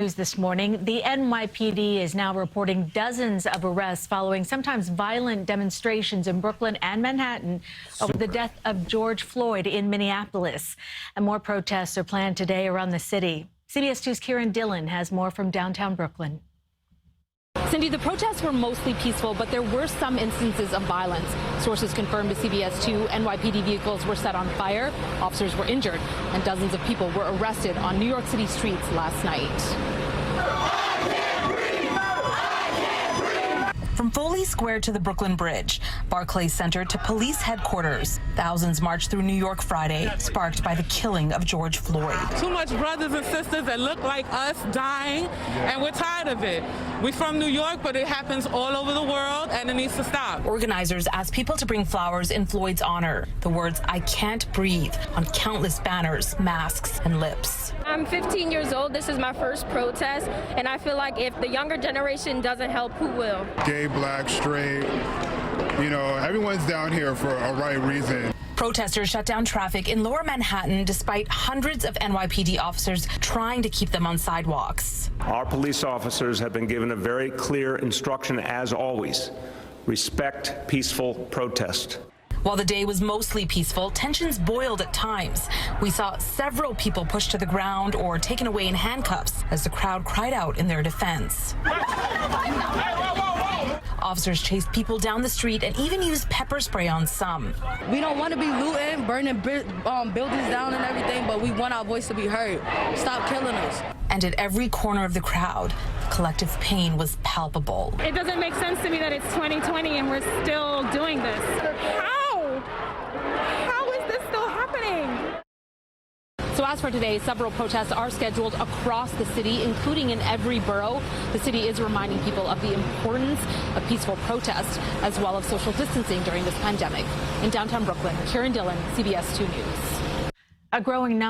News this morning, the NYPD is now reporting dozens of arrests following sometimes violent demonstrations in Brooklyn and Manhattan over the death of George Floyd in Minneapolis. And more protests are planned today around the city. CBS 2's Kiran Dhillon has more from downtown Brooklyn. Cindy, the protests were mostly peaceful, but there were some instances of violence. Sources confirmed to CBS 2 NYPD vehicles were set on fire, officers were injured, and dozens of people were arrested on New York City streets last night. From Foley Square to the Brooklyn Bridge, Barclays Center to police headquarters, thousands marched through New York Friday, sparked by the killing of George Floyd. Too much brothers and sisters that look like us dying, and we're tired of it. We're from New York, but it happens all over the world, and it needs to stop. Organizers asked people to bring flowers in Floyd's honor. The words, "I can't breathe," on countless banners, masks, and lips. I'm 15 years old. This is my first protest, and I feel like if the younger generation doesn't help, who will? Gay, black, straight, everyone's down here for a right reason. Protesters shut down traffic in Lower Manhattan despite hundreds of NYPD officers trying to keep them on sidewalks. Our police officers have been given a very clear instruction, as always: respect peaceful protest. While the day was mostly peaceful, tensions boiled at times. We saw several people pushed to the ground or taken away in handcuffs as the crowd cried out in their defense. Officers chased people down the street and even used pepper spray on some. We don't want to be looting, burning buildings down and everything, but we want our voice to be heard. Stop killing us. And at every corner of the crowd, collective pain was palpable. It doesn't make sense to me that it's 2020 and we're still doing this. How is this still happening? So as for today, several protests are scheduled across the city, including in every borough. The city is reminding people of the importance of peaceful protest, as well as social distancing during this pandemic. In downtown Brooklyn, Kiran Dhillon, CBS 2 News. A growing number